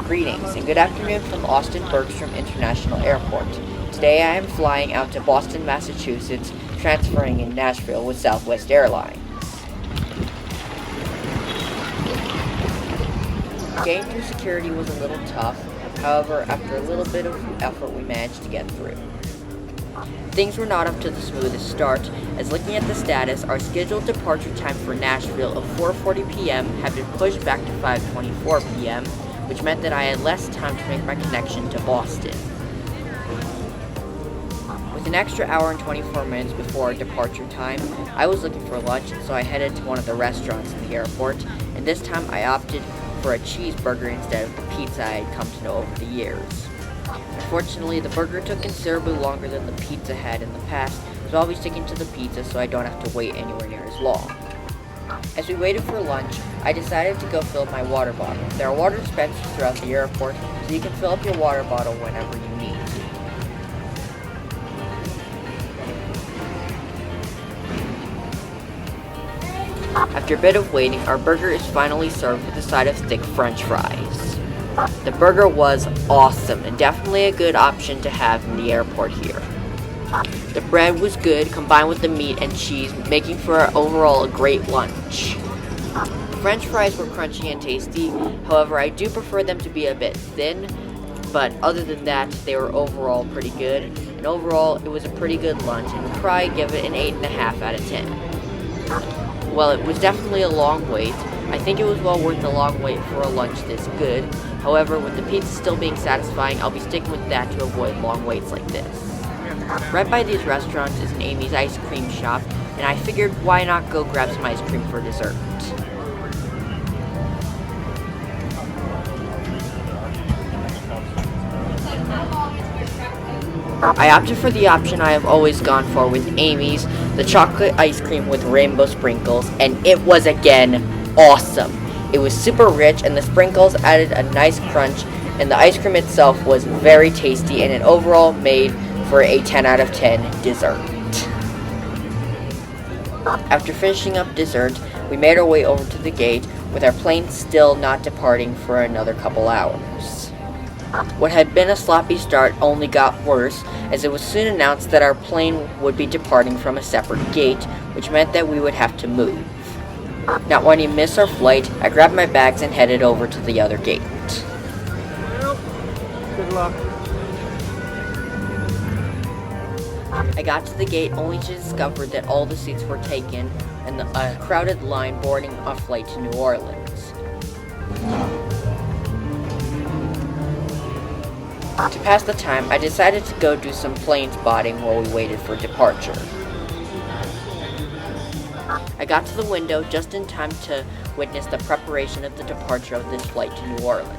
Greetings and good afternoon from Austin Bergstrom International Airport. Today I am flying out to Boston, Massachusetts, transferring in Nashville with Southwest Airlines. Getting through security was a little tough, however, after a little bit of effort we managed to get through. Things were not up to the smoothest start, as looking at the status, our scheduled departure time for Nashville of 4:40 p.m. had been pushed back to 5:24 p.m., which meant that I had less time to make my connection to Boston. With an extra hour and 24 minutes before our departure time, I was looking for lunch, so I headed to one of the restaurants in the airport, and this time I opted for a cheeseburger instead of the pizza I had come to know over the years. Unfortunately, the burger took considerably longer than the pizza had in the past, so I'll be sticking to the pizza so I don't have to wait anywhere near as long. As we waited for lunch, I decided to go fill up my water bottle. There are water dispensers throughout the airport, so you can fill up your water bottle whenever you need. After a bit of waiting, our burger is finally served with a side of thick French fries. The burger was awesome and definitely a good option to have in the airport here. The bread was good, combined with the meat and cheese, making for overall a great lunch. The French fries were crunchy and tasty, however I do prefer them to be a bit thin, but other than that, they were overall pretty good, and overall it was a pretty good lunch, and would probably give it an 8.5 out of 10. While it was definitely a long wait, I think it was well worth the long wait for a lunch this good. However, with the pizza still being satisfying, I'll be sticking with that to avoid long waits like this. Right by these restaurants is an Amy's ice cream shop, and I figured why not go grab some ice cream for dessert. I opted for the option I have always gone for with Amy's, the chocolate ice cream with rainbow sprinkles, and it was again awesome. It was super rich and the sprinkles added a nice crunch, and the ice cream itself was very tasty, and it overall made for a 10 out of 10 dessert. After finishing up dessert, we made our way over to the gate, with our plane still not departing for another couple hours. What had been a sloppy start only got worse, as it was soon announced that our plane would be departing from a separate gate, which meant that we would have to move. Not wanting to miss our flight, I grabbed my bags and headed over to the other gate. Well, good luck. I got to the gate only to discover that all the seats were taken and a crowded line boarding a flight to New Orleans. To pass the time, I decided to go do some plane spotting while we waited for departure. I got to the window just in time to witness the preparation of the departure of this flight to New Orleans.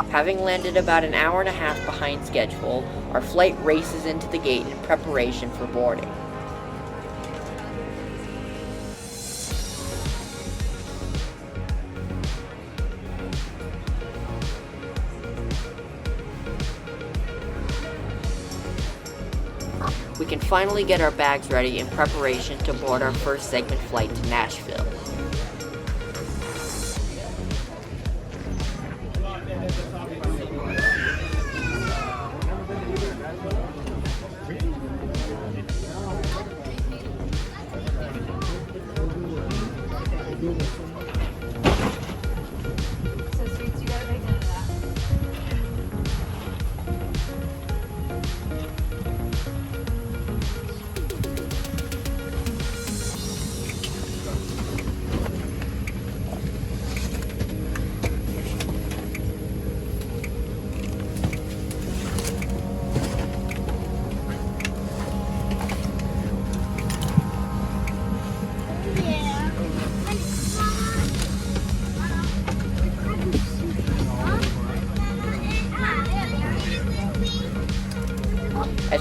Having landed about an hour and a half behind schedule, our flight races into the gate in preparation for boarding. We can finally get our bags ready in preparation to board our first segment flight to Nashville.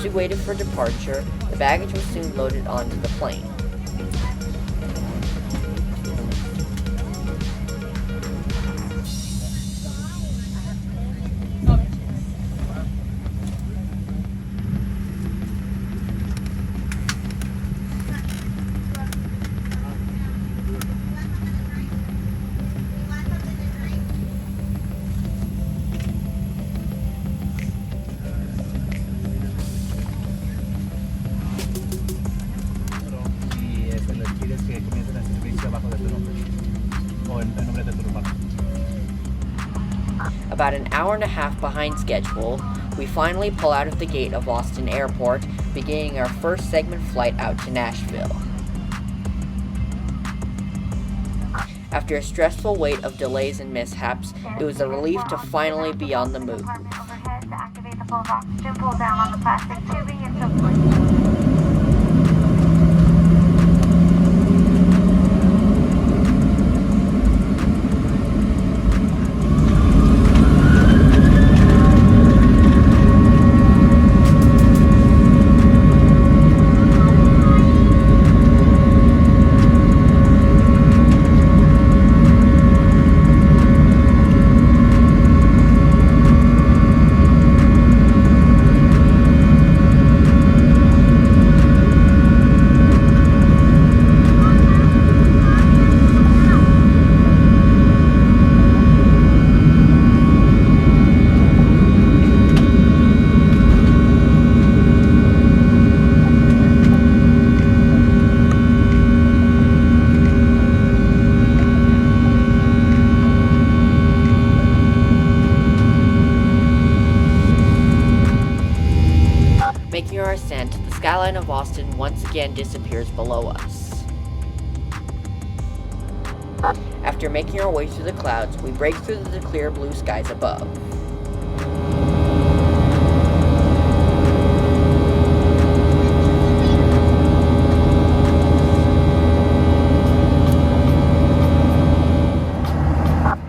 As we waited for departure, the baggage was soon loaded onto the plane. About an hour and a half behind schedule, we finally pull out of the gate of Austin Airport, beginning our first segment flight out to Nashville. After a stressful wait of delays and mishaps, it was a relief to finally be on the move. Making our ascent, the skyline of Austin once again disappears below us. After making our way through the clouds, we break through the clear blue skies above.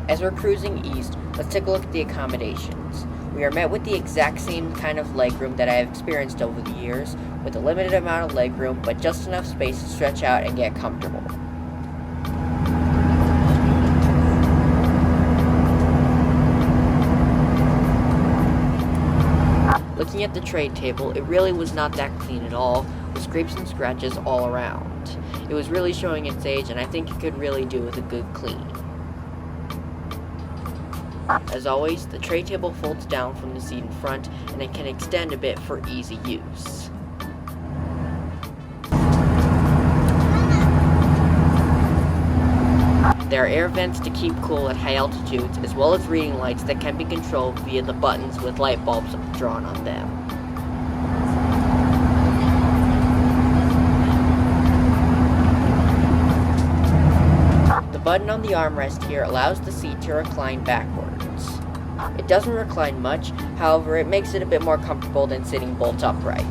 As we're cruising east, let's take a look at the accommodations. We are met with the exact same kind of legroom that I have experienced over the years, with a limited amount of legroom, but just enough space to stretch out and get comfortable. Looking at the tray table, it really was not that clean at all, with scrapes and scratches all around. It was really showing its age, and I think it could really do with a good clean. As always, the tray table folds down from the seat in front, and it can extend a bit for easy use. There are air vents to keep cool at high altitudes, as well as reading lights that can be controlled via the buttons with light bulbs drawn on them. The button on the armrest here allows the seat to recline backwards. It doesn't recline much, however, it makes it a bit more comfortable than sitting bolt upright.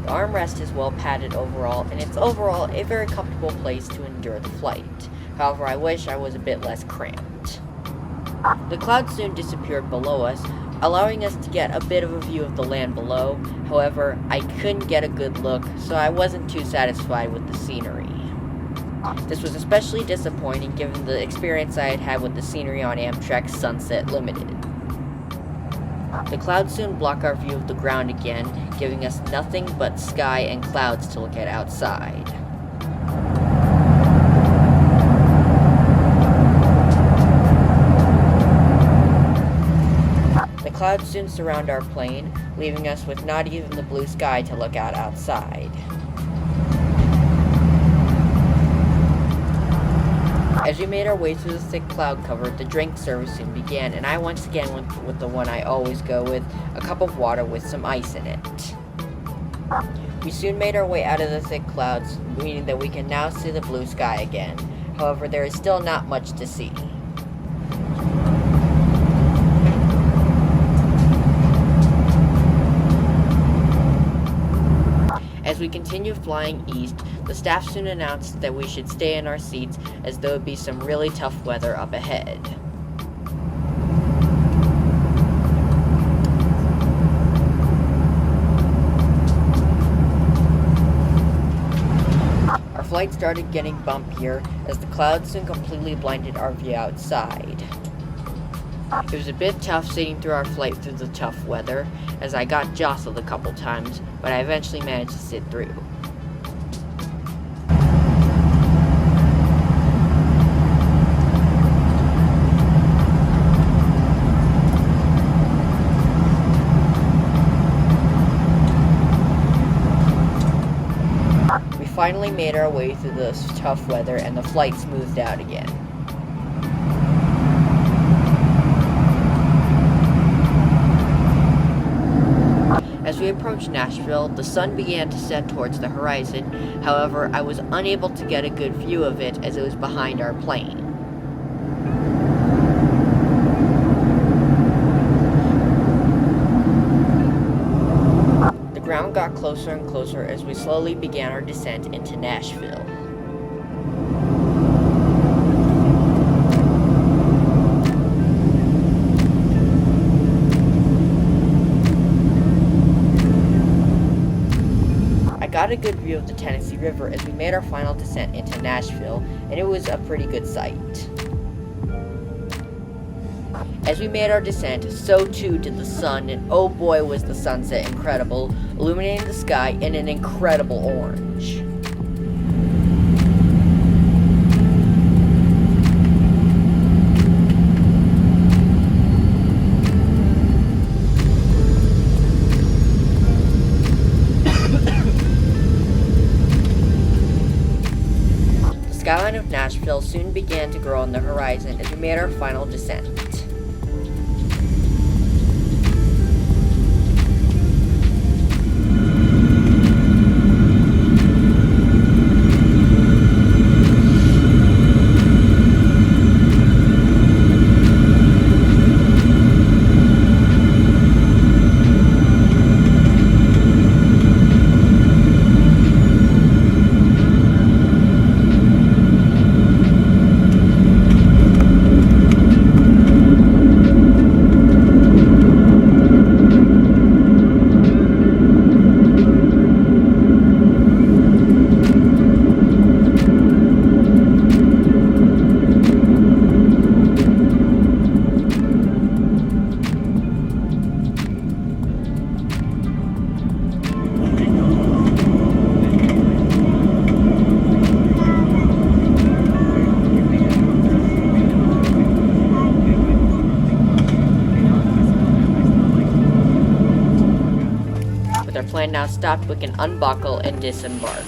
The armrest is well padded overall, and it's overall a very comfortable place to endure the flight. However, I wish I was a bit less cramped. The clouds soon disappeared below us, allowing us to get a bit of a view of the land below. However, I couldn't get a good look, so I wasn't too satisfied with the scenery. This was especially disappointing given the experience I had had with the scenery on Amtrak's Sunset Limited. The clouds soon block our view of the ground again, giving us nothing but sky and clouds to look at outside. The clouds soon surround our plane, leaving us with not even the blue sky to look at outside. As we made our way through the thick cloud cover, the drink service soon began, and I once again went with the one I always go with, a cup of water with some ice in it. We soon made our way out of the thick clouds, meaning that we can now see the blue sky again. However, there is still not much to see. As we continue flying east, the staff soon announced that we should stay in our seats as there would be some really tough weather up ahead. flight started getting bumpier as the clouds soon completely blinded our view outside. It was a bit tough sitting through our flight through the tough weather, as I got jostled a couple times, but I eventually managed to sit through. We finally made our way through this tough weather and the flight smoothed out again. As we approached Nashville, the sun began to set towards the horizon. However, I was unable to get a good view of it as it was behind our plane. The ground got closer and closer as we slowly began our descent into Nashville. I got a good view of the Tennessee River as we made our final descent into Nashville, and it was a pretty good sight. As we made our descent, so too did the sun, and oh boy was the sunset incredible, illuminating the sky in an incredible orange. The skyline of Nashville soon began to grow on the horizon as we made our final descent. With our plane now stopped, we can unbuckle and disembark.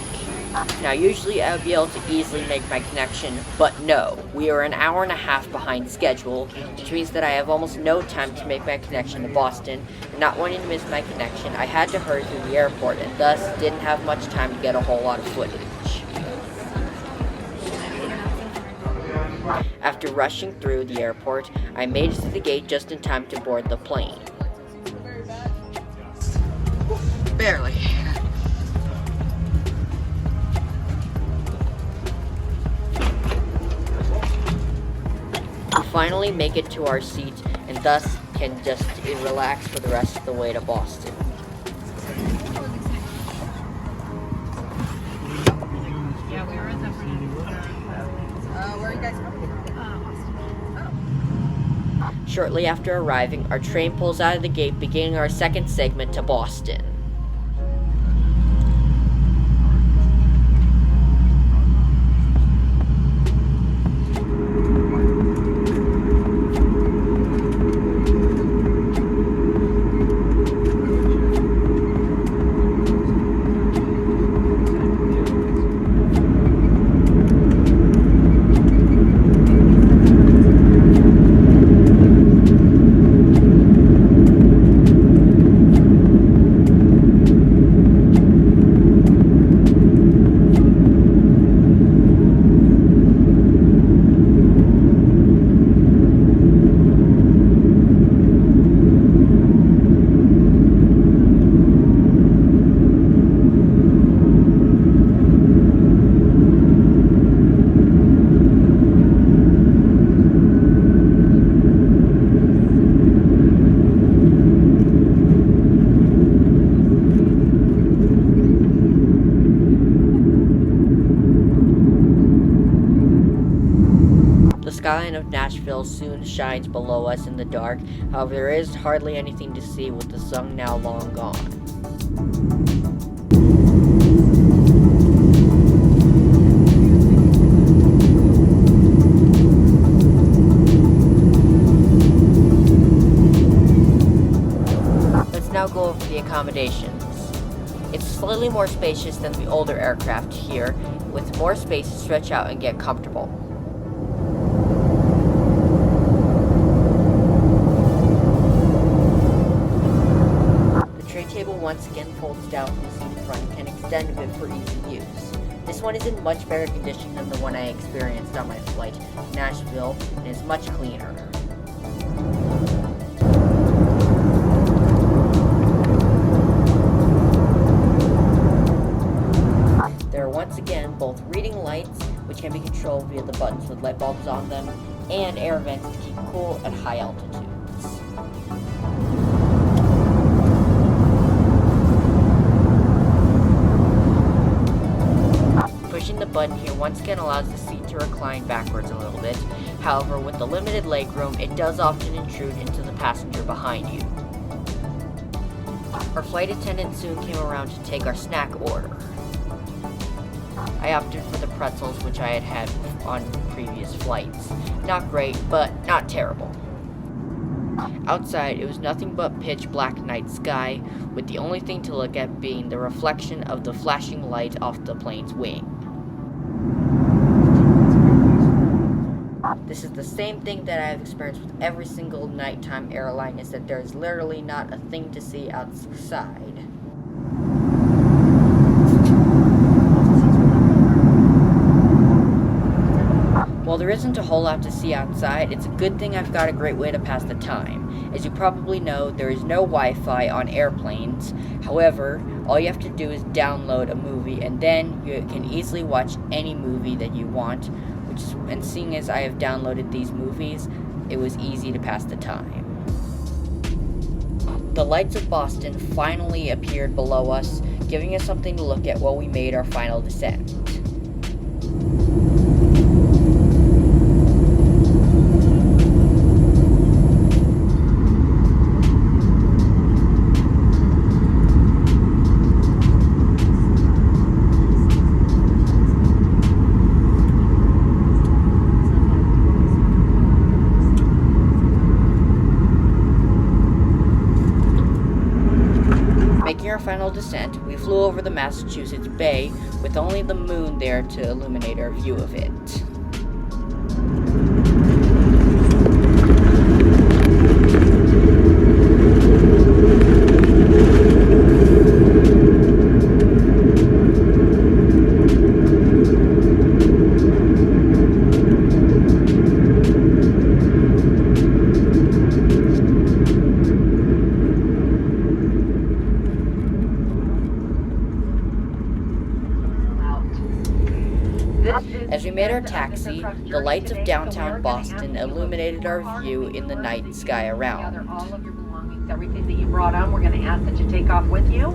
Now, usually I would be able to easily make my connection, but no, we are an hour and a half behind schedule, which means that I have almost no time to make my connection to Boston, and not wanting to miss my connection, I had to hurry through the airport, and thus didn't have much time to get a whole lot of footage. After rushing through the airport, I made it to the gate just in time to board the plane. Barely. We finally make it to our seat and thus can just relax for the rest of the way to Boston. Yeah, we were at that where are you guys from? Boston. Shortly after arriving, our train pulls out of the gate, beginning our second segment to Boston. skyline of Nashville soon shines below us in the dark. However, there is hardly anything to see with the sun now long gone. Now go over the accommodations. It's slightly more spacious than the older aircraft here, with more space to stretch out and get comfortable. The tray table once again folds down from the seat front and can extend a bit for easy use. This one is in much better condition than the one I experienced on my flight to Nashville and is much cleaner. Once again, both reading lights, which can be controlled via the buttons with light bulbs on them, and air vents to keep cool at high altitudes. Pushing the button here once again allows the seat to recline backwards a little bit. However, with the limited legroom, it does often intrude into the passenger behind you. Our flight attendant soon came around to take our snack order. I opted for the pretzels, which I had on previous flights. Not great, but not terrible. Outside, it was nothing but pitch black night sky, with the only thing to look at being the reflection of the flashing light off the plane's wing. This is the same thing that I have experienced with every single nighttime airline, is that there is literally not a thing to see outside. While there isn't a whole lot to see outside, it's a good thing I've got a great way to pass the time. As you probably know, there is no Wi-Fi on airplanes. However, all you have to do is download a movie, and then you can easily watch any movie that you want. And seeing as I have downloaded these movies, it was easy to pass the time. The lights of Boston finally appeared below us, giving us something to look at while we made our final descent. Making our final descent, we flew over the Massachusetts Bay with only the moon there to illuminate our view of it. As we made our taxi, the lights of downtown Boston illuminated our view in the night sky around. Gather all of your belongings, everything that you brought on, we're going to ask that you take off with you.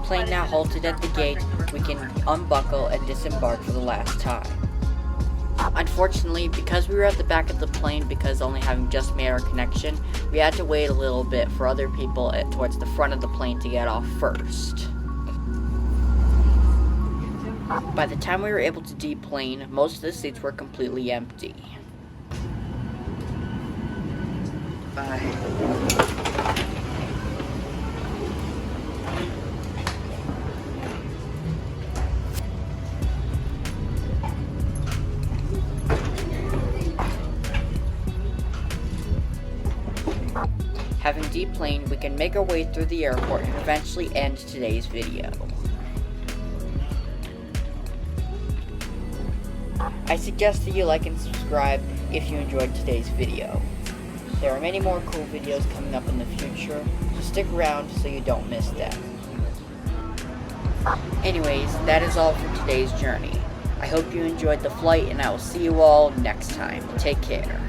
Plane now halted at the gate, we can unbuckle and disembark for the last time. Unfortunately, because we were at the back of the plane because only having just made our connection, we had to wait a little bit for other people towards the front of the plane to get off first. By the time we were able to deplane, most of the seats were completely empty. Bye. Having deplaned, we can make our way through the airport and eventually end today's video. I suggest that you like and subscribe if you enjoyed today's video. There are many more cool videos coming up in the future, so stick around so you don't miss them. Anyways, that is all for today's journey. I hope you enjoyed the flight, and I will see you all next time. Take care.